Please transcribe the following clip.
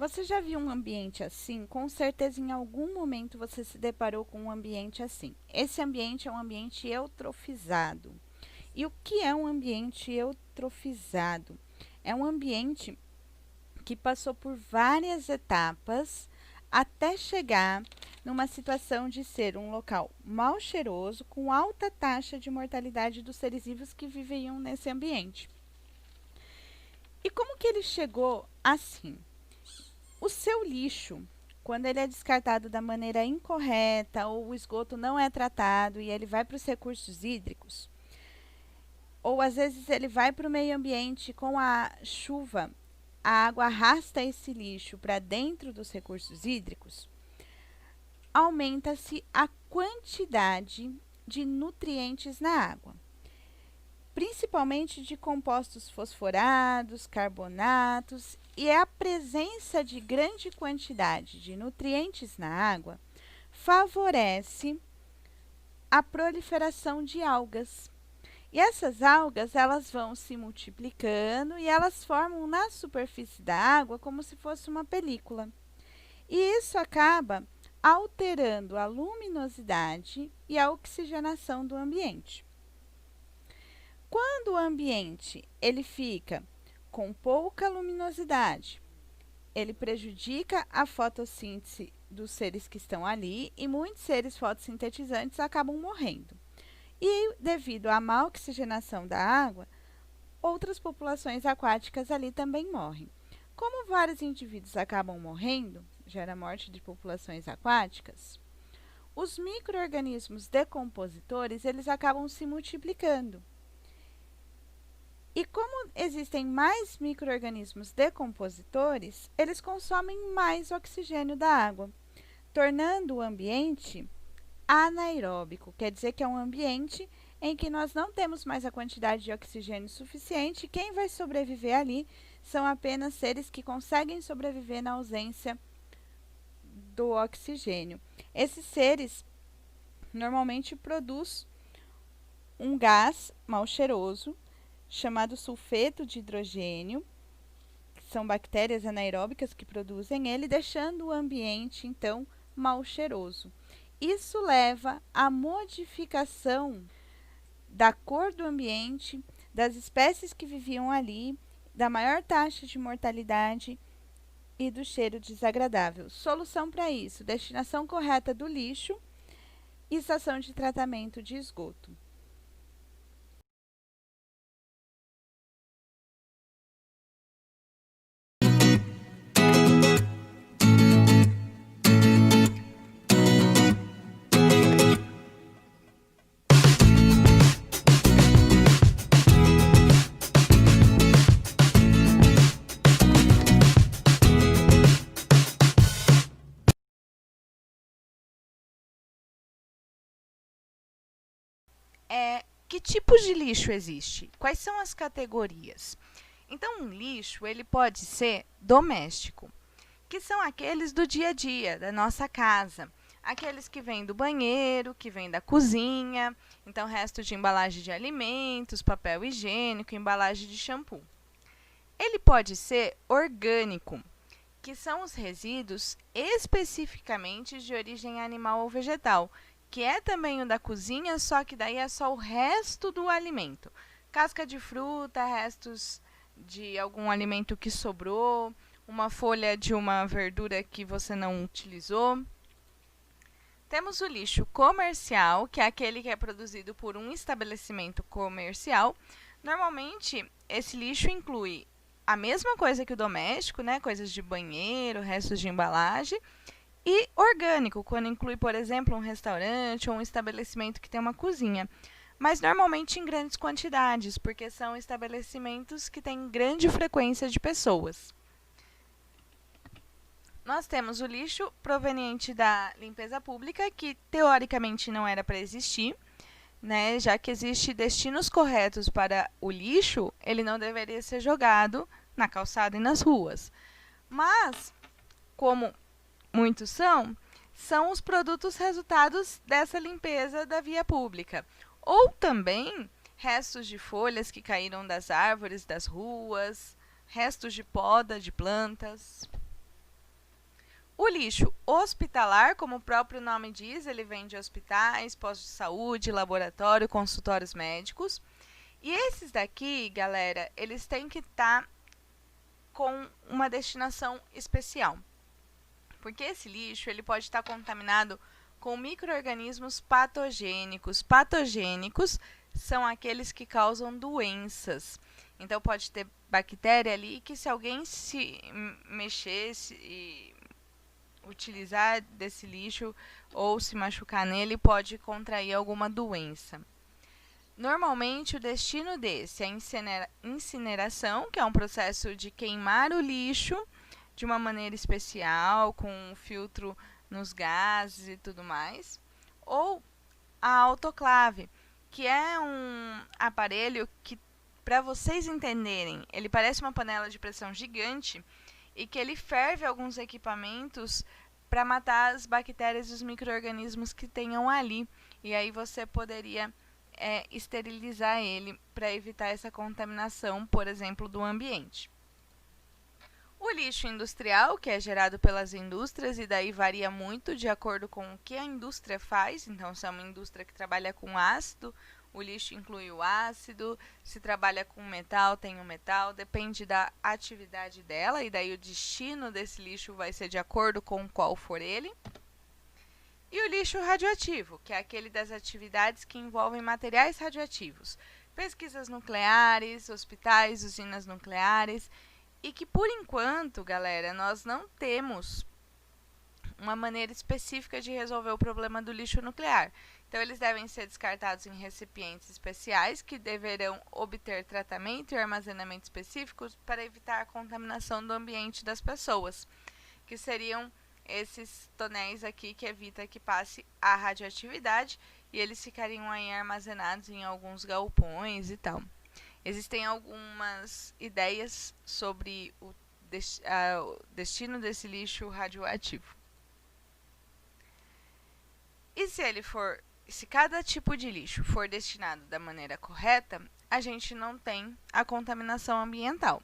Você já viu um ambiente assim? Com certeza, em algum momento você se deparou com um ambiente assim. Esse ambiente é um ambiente eutrofizado. E o que é um ambiente eutrofizado? É um ambiente que passou por várias etapas até chegar numa situação de ser um local mal cheiroso, com alta taxa de mortalidade dos seres vivos que viviam nesse ambiente. E como que ele chegou assim? O seu lixo, quando ele é descartado da maneira incorreta ou o esgoto não é tratado e ele vai para os recursos hídricos, ou às vezes ele vai para o meio ambiente com a chuva, a água arrasta esse lixo para dentro dos recursos hídricos, aumenta-se a quantidade de nutrientes na água, principalmente de compostos fosforados, carbonatos, e a presença de grande quantidade de nutrientes na água favorece a proliferação de algas. E essas algas, elas vão se multiplicando e elas formam na superfície da água como se fosse uma película. E isso acaba alterando a luminosidade e a oxigenação do ambiente. Quando o ambiente ele fica com pouca luminosidade, ele prejudica a fotossíntese dos seres que estão ali e muitos seres fotossintetizantes acabam morrendo. E devido à má oxigenação da água, outras populações aquáticas ali também morrem. Como vários indivíduos acabam morrendo, gera morte de populações aquáticas, os micro-organismos decompositores eles acabam se multiplicando. E como existem mais micro-organismos decompositores, eles consomem mais oxigênio da água, tornando o ambiente anaeróbico, quer dizer que é um ambiente em que nós não temos mais a quantidade de oxigênio suficiente, e quem vai sobreviver ali são apenas seres que conseguem sobreviver na ausência do oxigênio. Esses seres normalmente produzem um gás mal cheiroso, chamado sulfeto de hidrogênio, que são bactérias anaeróbicas que produzem ele, deixando o ambiente, então, mal cheiroso. Isso leva à modificação da cor do ambiente, das espécies que viviam ali, da maior taxa de mortalidade e do cheiro desagradável. Solução para isso: destinação correta do lixo e estação de tratamento de esgoto. Que tipos de lixo existe? Quais são as categorias? Então, um lixo ele pode ser doméstico, que são aqueles do dia a dia, da nossa casa. Aqueles que vêm do banheiro, que vêm da cozinha, então resto de embalagem de alimentos, papel higiênico, embalagem de shampoo. Ele pode ser orgânico, que são os resíduos especificamente de origem animal ou vegetal, que é também o da cozinha, só que daí é só o resto do alimento. Casca de fruta, restos de algum alimento que sobrou, uma folha de uma verdura que você não utilizou. Temos o lixo comercial, que é aquele que é produzido por um estabelecimento comercial. Normalmente, esse lixo inclui a mesma coisa que o doméstico, né? Coisas de banheiro, restos de embalagem. E orgânico, quando inclui, por exemplo, um restaurante ou um estabelecimento que tem uma cozinha. Mas normalmente em grandes quantidades, porque são estabelecimentos que têm grande frequência de pessoas. Nós temos o lixo proveniente da limpeza pública, que teoricamente não era para existir, né? Já que existem destinos corretos para o lixo, ele não deveria ser jogado na calçada e nas ruas. Mas, como muitos são os produtos resultados dessa limpeza da via pública. Ou também restos de folhas que caíram das árvores, das ruas, restos de poda de plantas. O lixo hospitalar, como o próprio nome diz, ele vem de hospitais, postos de saúde, laboratório, consultórios médicos. E esses daqui, galera, eles têm que estar com uma destinação especial. Porque esse lixo ele pode estar contaminado com micro-organismos patogênicos. Patogênicos são aqueles que causam doenças. Então pode ter bactéria ali que, se alguém se mexesse e utilizar desse lixo ou se machucar nele, pode contrair alguma doença. Normalmente o destino desse é a incineração, que é um processo de queimar o lixo de uma maneira especial, com um filtro nos gases e tudo mais, ou a autoclave, que é um aparelho que, para vocês entenderem, ele parece uma panela de pressão gigante e que ele ferve alguns equipamentos para matar as bactérias e os micro-organismos que tenham ali. E aí você poderia esterilizar ele para evitar essa contaminação, por exemplo, do ambiente. O lixo industrial, que é gerado pelas indústrias, e daí varia muito de acordo com o que a indústria faz. Então, se é uma indústria que trabalha com ácido, o lixo inclui o ácido. Se trabalha com metal, tem o metal. Depende da atividade dela, e daí o destino desse lixo vai ser de acordo com qual for ele. E o lixo radioativo, que é aquele das atividades que envolvem materiais radioativos. Pesquisas nucleares, hospitais, usinas nucleares. E que, por enquanto, galera, nós não temos uma maneira específica de resolver o problema do lixo nuclear. Então, eles devem ser descartados em recipientes especiais que deverão obter tratamento e armazenamento específicos para evitar a contaminação do ambiente das pessoas, que seriam esses tonéis aqui que evita que passe a radioatividade, e eles ficariam aí armazenados em alguns galpões e tal. Existem algumas ideias sobre o destino desse lixo radioativo. E se cada tipo de lixo for destinado da maneira correta, a gente não tem a contaminação ambiental.